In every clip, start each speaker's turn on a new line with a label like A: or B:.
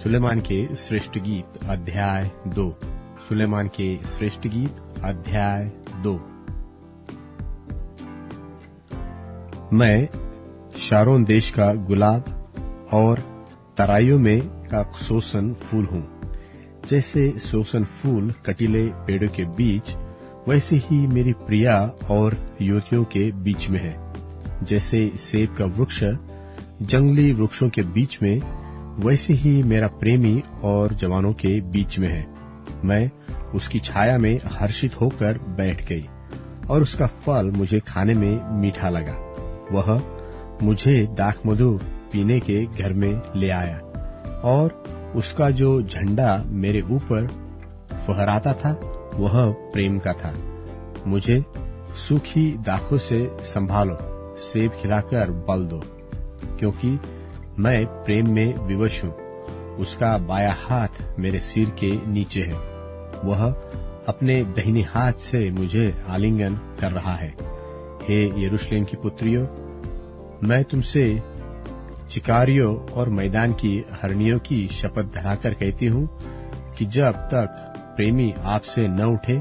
A: सुलेमान के श्रेष्ठ गीत अध्याय 2। सुलेमान के श्रेष्ठ गीत अध्याय 2। मैं शारोन देश का गुलाब और तराइयों में का सोसन फूल हूँ। जैसे सोसन फूल कटीले पेड़ों के बीच, वैसे ही मेरी प्रिया और युवतियों के बीच में है। जैसे सेब का वृक्ष जंगली वृक्षों के बीच में, वैसे ही मेरा प्रेमी और जवानों के बीच में है। मैं उसकी छाया में हर्षित होकर बैठ गई और उसका फल मुझे खाने में मीठा लगा। वह मुझे दाखमधु पीने के घर में ले आया और उसका जो झंडा मेरे ऊपर फहराता था वह प्रेम का था। मुझे सूखी दाखों से संभालो, सेब खिलाकर बल दो, क्योंकि मैं प्रेम में विवश हूँ। उसका बायां हाथ मेरे सिर के नीचे है। वह अपने दाहिने हाथ से मुझे आलिंगन कर रहा है। हे यरूशलेम की पुत्रियों, मैं तुमसे चिकारियों और मैदान की हरनियों की शपथ धराकर कहती हूँ कि जब तक प्रेमी आपसे न उठे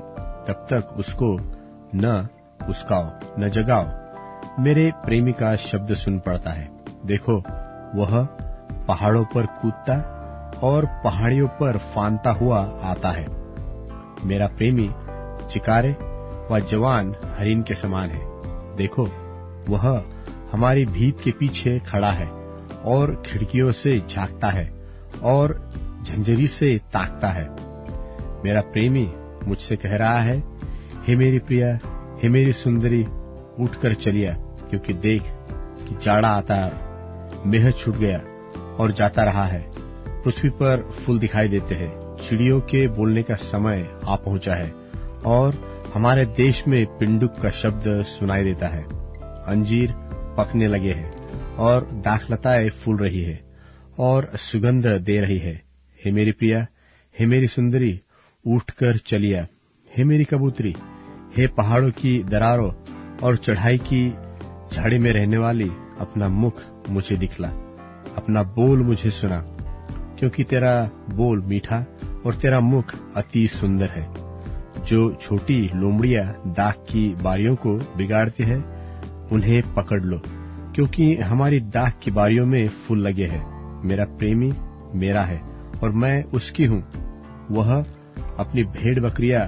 A: तब तक उसको न उस्काओ, न जगाओ। मेरे प्रेमी का शब्द सुन पड़ता है। देखो, वह पहाड़ों पर कूदता और पहाड़ियों पर फानता हुआ आता है। मेरा प्रेमी चिकारे व जवान हरिन के समान है। देखो, वह हमारी भीत के पीछे खड़ा है और खिड़कियों से झांकता है और झंझरी से ताकता है। मेरा प्रेमी मुझसे कह रहा है, हे मेरी प्रिया, हे मेरी सुंदरी, उठकर चलिया, क्योंकि देख कि जाड़ा आता, मेह छूट गया और जाता रहा है। पृथ्वी पर फूल दिखाई देते हैं, चिड़ियों के बोलने का समय आ पहुंचा है और हमारे देश में पिंडुक का शब्द सुनाई देता है। अंजीर पकने लगे हैं और दाखलताएं फूल रही है और सुगंध दे रही है। हे मेरी प्रिया, हे मेरी सुंदरी, उठकर चलिया। हे मेरी कबूतरी, हे पहाड़ों की दरारों और चढ़ाई की झाड़ी में रहने वाली, अपना मुख मुझे दिखला, अपना बोल मुझे सुना, क्योंकि तेरा बोल मीठा और तेरा मुख अति सुंदर है। जो छोटी लोमड़ियां दाख की बारियों को बिगाड़ती है, उन्हें पकड़ लो, क्योंकि हमारी दाख की बारियों में फूल लगे हैं। मेरा प्रेमी मेरा है और मैं उसकी हूँ। वह अपनी भेड़ बकरियां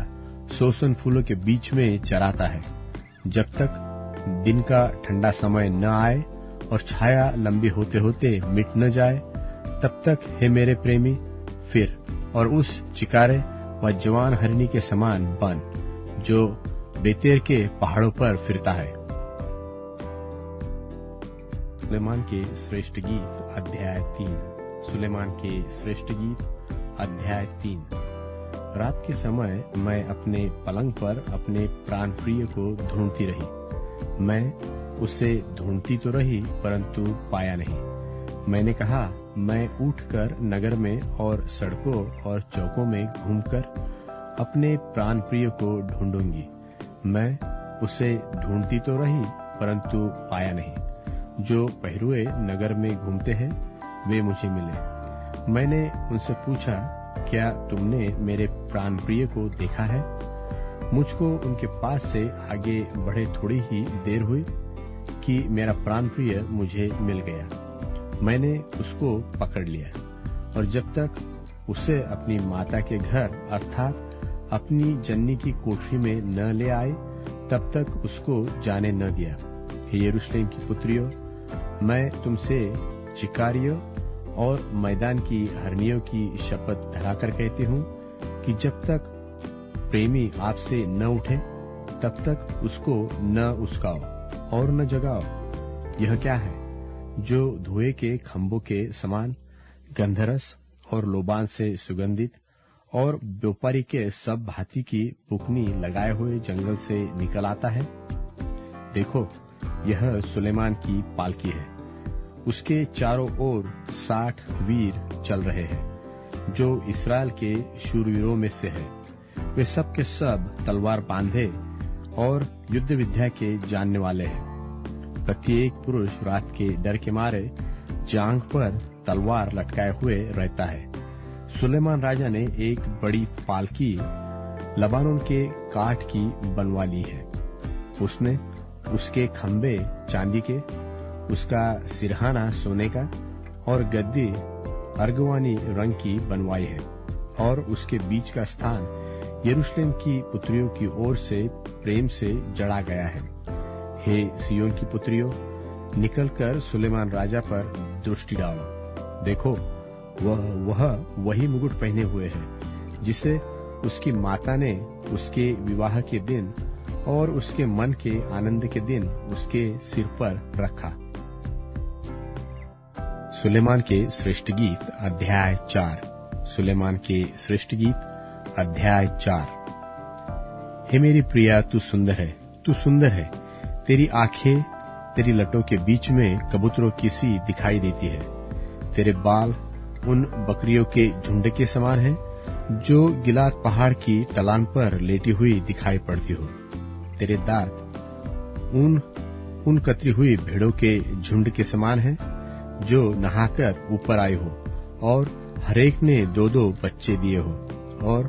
A: सोसन फूलों के बीच में चराता है। जब तक दिन का ठंडा समय न आए और छाया लंबी होते होते मिट न जाए, तब तक हे मेरे प्रेमी फिर और उस चिकारे व जवान हरिणी के समान बन, जो बेतेर के पहाड़ों पर फिरता है। सुलेमान के श्रेष्ठ गीत अध्याय 3। सुलेमान के श्रेष्ठ गीत अध्याय 3। रात के समय मैं अपने पलंग पर अपने प्राण प्रिय को ढूंढती रही। मैं उसे ढूंढती तो रही, परंतु पाया नहीं। मैंने कहा, मैं उठकर नगर में और सड़कों और चौकों में घूमकर अपने प्राण प्रिय को ढूंढूंगी। मैं उसे ढूंढती तो रही, परंतु पाया नहीं। जो पहरुए नगर में घूमते हैं वे मुझे मिले। मैंने उनसे पूछा, क्या तुमने मेरे प्राण प्रिय को देखा है? मुझको उनके पास से आगे बढ़े थोड़ी ही देर हुई कि मेरा प्राण प्रिय मुझे मिल गया। मैंने उसको पकड़ लिया और जब तक उसे अपनी माता के घर अर्थात अपनी जननी की कोठरी में न ले आए, तब तक उसको जाने न दिया। हे यरूशलेम की पुत्रियों, मैं तुमसे चिकारियों और मैदान की हरनियों की शपथ धराकर कहती हूँ कि जब तक प्रेमी आपसे न उठे तब तक उसको न उस्काओ और न जगाओ। यह क्या है जो धुएं के खंभों के समान, गंधरस और लोबान से सुगंधित और व्यापारी के सब भांति की बुकनी लगाए हुए जंगल से निकल आता है? देखो, यह सुलेमान की पालकी है। उसके चारों ओर 60 वीर चल रहे हैं, जो इस्राएल के शूरवीरों में से है। वे सब के सब तलवार बांधे और युद्ध विद्या के जानने वाले हैं। प्रत्येक पुरुष रात के डर के मारे जांघ पर तलवार लटकाए हुए रहता है। सुलेमान राजा ने एक बड़ी पालकी लबानोन के काठ की बनवा ली है। उसने उसके खंभे चांदी के, उसका सिरहाना सोने का और गद्दी अर्गवानी रंग की बनवाई है, और उसके बीच का स्थान यरूशलेम की पुत्रियों की ओर से प्रेम से जड़ा गया है। हे सियोन की पुत्रियों, निकलकर सुलेमान राजा पर दृष्टि डालो। देखो, वह वही मुकुट पहने हुए है जिसे उसकी माता ने उसके विवाह के दिन और उसके मन के आनंद के दिन उसके सिर पर रखा। सुलेमान के श्रेष्ठ गीत अध्याय 4। सुलेमान के श्रेष्ठ गीत अध्याय 4। हे मेरी प्रिया, तू सुंदर है, तू सुंदर है। तेरी आंखें तेरी लटों के बीच में कबूतरों की सी दिखाई देती है। तेरे बाल उन बकरियों के झुंड के समान हैं जो गिलाद पहाड़ की ढलान पर लेटी हुई दिखाई पड़ती हो। तेरे दांत उन कतरी हुई भेड़ों के झुंड के समान हैं जो नहाकर ऊपर आई हो, और हरेक ने 2-2 बच्चे दिए हो, और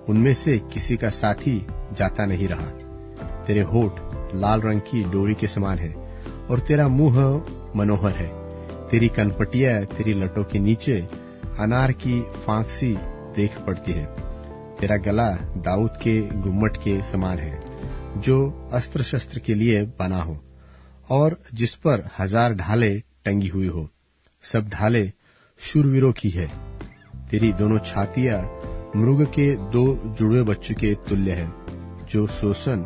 A: उनमें से किसी का साथी जाता नहीं रहा। तेरे होठ लाल रंग की डोरी के समान है, और तेरा मुंह मनोहर है। तेरी कनपटियां तेरी लटों के नीचे अनार की फांक सी देख पड़ती है। तेरा गला दाऊद के गुम्मट के समान है, जो अस्त्र शस्त्र के लिए बना हो, और जिस पर 1000 ढालें टंगी हुई हो। सब ढालें शूरवीरों की है। तेरी दोनों छातियां मृग के 2 जुड़वे बच्चों के तुल्य है, जो सोसन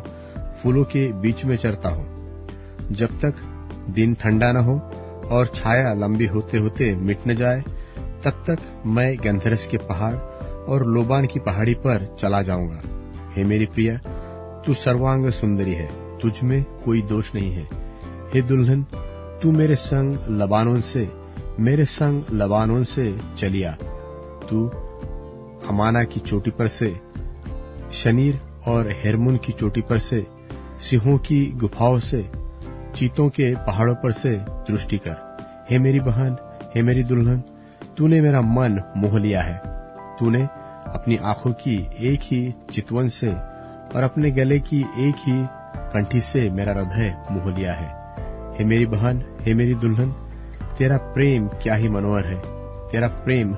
A: फूलों के बीच में चरता हो। जब तक दिन ठंडा न हो और छाया लंबी होते होते मिट न जाए, तब तक मैं गंधरस के पहाड़ और लोबान की पहाड़ी पर चला जाऊंगा। हे मेरी प्रिया, तू सर्वांग सुंदरी है, तुझ में कोई दोष नहीं है। हे दुल्हन, तू मेरे संग लबानोन से चलिया। तू अमाना की चोटी पर से, शनीर और हेरमुन की चोटी पर से, सिंहों की गुफाओं से, चीतों के पहाड़ों पर से दृष्टि कर। हे मेरी बहन, हे मेरी दुल्हन, तूने मेरा मन मोह लिया है। तूने अपनी आंखों की एक ही चितवन से और अपने गले की एक ही कंठी से मेरा हृदय मोह लिया है। हे मेरी बहन, हे मेरी दुल्हन, तेरा प्रेम क्या ही मनोहर है। तेरा प्रेम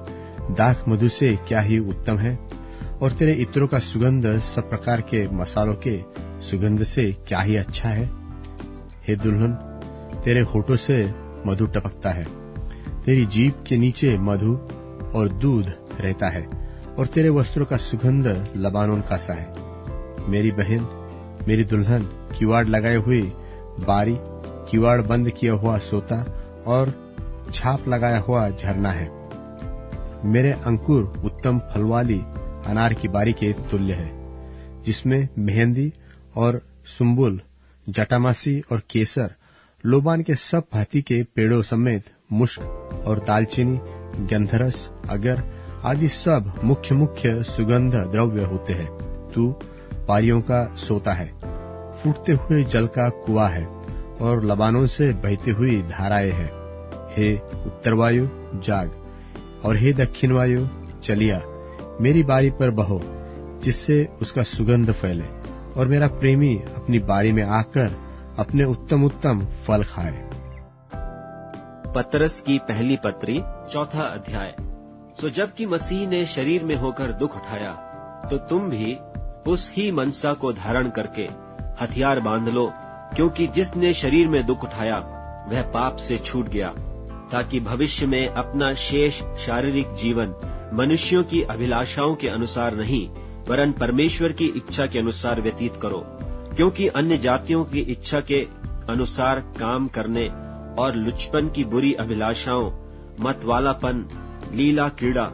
A: दाख मधु से क्या ही उत्तम है, और तेरे इत्रों का सुगंध सब प्रकार के मसालों के सुगंध से क्या ही अच्छा है। हे दुल्हन, तेरे होठों से मधु टपकता है। तेरी जीभ के नीचे मधु और दूध रहता है, और तेरे वस्त्रों का सुगंध लबानोन का सा है। मेरी बहन, मेरी दुल्हन, किवाड़ लगाए हुई बारी, किवाड़ बंद किया हुआ सोता और छाप लगाया हुआ झरना है। मेरे अंकुर उत्तम फल वाली अनार की बारी के तुल्य है, जिसमें मेहंदी और सुम्बुल, जटामासी और केसर, लोबान के सब भांति के पेड़ों समेत मुश्क और दालचीनी, गंधरस, अगर आदि सब मुख्य मुख्य सुगंध द्रव्य होते हैं। तू पारियों का सोता है, फूटते हुए जल का कुआं है, और लबानों से बहती हुई धाराएं हैं। हे उत्तर वायु, जाग, और हे दक्षिण वायु, चलिया। मेरी बारी पर बहो, जिससे उसका सुगंध फैले, और मेरा प्रेमी अपनी बारी में आकर अपने उत्तम उत्तम फल खाए।
B: पतरस की पहली पत्री, 4 अध्याय। सो जबकि मसीह ने शरीर में होकर दुख उठाया, तो तुम भी उस ही मनसा को धारण करके हथियार बांध लो, क्योंकि जिसने शरीर में दुख उठाया वह पाप से छूट गया, ताकि भविष्य में अपना शेष शारीरिक जीवन मनुष्यों की अभिलाषाओं के अनुसार नहीं, वरन परमेश्वर की इच्छा के अनुसार व्यतीत करो। क्योंकि अन्य जातियों की इच्छा के अनुसार काम करने और लुचपन की बुरी अभिलाषाओं, मतवालापन, लीला क्रीड़ा,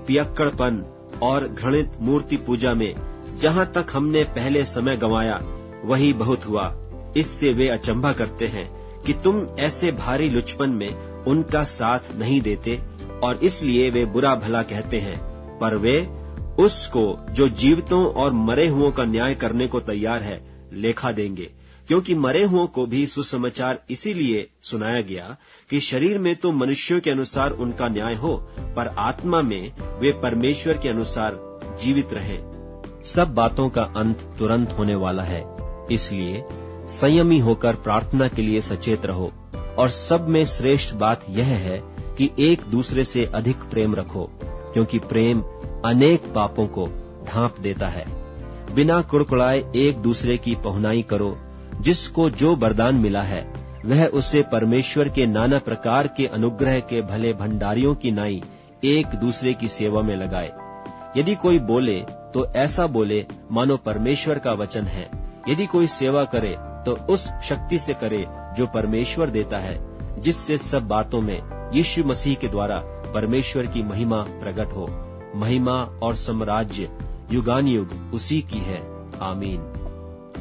B: पियक्कड़पन और घृणित मूर्ति पूजा में जहाँ तक हमने पहले समय गंवाया वही बहुत हुआ। इससे वे अचंभा करते हैं कि तुम ऐसे भारी लुचपन में उनका साथ नहीं देते, और इसलिए वे बुरा भला कहते हैं। पर वे उसको जो जीवितों और मरे हुओं का न्याय करने को तैयार है लेखा देंगे। क्योंकि मरे हुओं को भी सुसमाचार इसीलिए सुनाया गया कि शरीर में तो मनुष्यों के अनुसार उनका न्याय हो, पर आत्मा में वे परमेश्वर के अनुसार जीवित रहें। सब बातों का अंत तुरंत होने वाला है, इसलिए संयमी होकर प्रार्थना के लिए सचेत रहो। और सब में श्रेष्ठ बात यह है कि एक दूसरे से अधिक प्रेम रखो, क्योंकि प्रेम अनेक पापों को ढांप देता है। बिना कुड़कुड़ाए एक दूसरे की पहुनाई करो। जिसको जो वरदान मिला है वह उसे परमेश्वर के नाना प्रकार के अनुग्रह के भले भंडारियों की नाई एक दूसरे की सेवा में लगाए। यदि कोई बोले तो ऐसा बोले मानो परमेश्वर का वचन है। यदि कोई सेवा करे तो उस शक्ति से करे जो परमेश्वर देता है, जिससे सब बातों में यीशु मसीह के द्वारा परमेश्वर की महिमा प्रकट हो। महिमा और साम्राज्य युगानुयुग उसी की है। आमीन।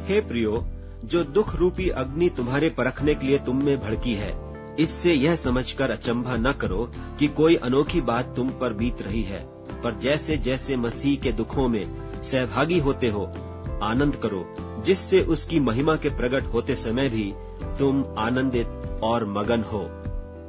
B: हे प्रियो, जो दुख रूपी अग्नि तुम्हारे परखने के लिए तुम में भड़की है, इससे यह समझकर अचंभा न करो कि कोई अनोखी बात तुम पर बीत रही है, पर जैसे जैसे मसीह के दुखों में सहभागी होते हो, आनंद करो, जिससे उसकी महिमा के प्रकट होते समय भी तुम आनंदित और मगन हो।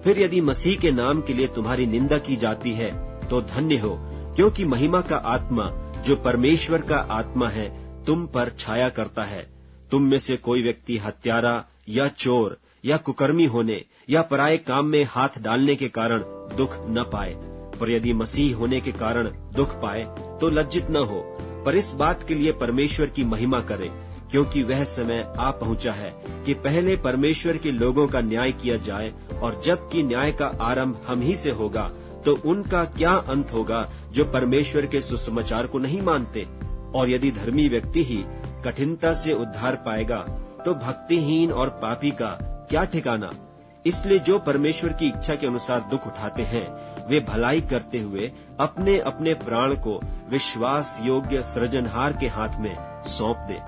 B: फिर यदि मसीह के नाम के लिए तुम्हारी निंदा की जाती है तो धन्य हो, क्योंकि महिमा का आत्मा जो परमेश्वर का आत्मा है तुम पर छाया करता है। तुम में से कोई व्यक्ति हत्यारा या चोर या कुकर्मी होने या पराये काम में हाथ डालने के कारण दुख न पाए, पर यदि मसीह होने के कारण दुख पाए तो लज्जित न हो, पर इस बात के लिए परमेश्वर की महिमा करे, क्योंकि वह समय आ पहुंचा है कि पहले परमेश्वर के लोगों का न्याय किया जाए, और जबकि न्याय का आरंभ हम ही से होगा तो उनका क्या अंत होगा जो परमेश्वर के सुसमाचार को नहीं मानते। और यदि धर्मी व्यक्ति ही कठिनता से उद्धार पाएगा तो भक्तिहीन और पापी का क्या ठिकाना। इसलिए जो परमेश्वर की इच्छा के अनुसार दुख उठाते हैं वे भलाई करते हुए अपने अपने प्राण को विश्वास योग्य सृजनहार के हाथ में सौंप दे।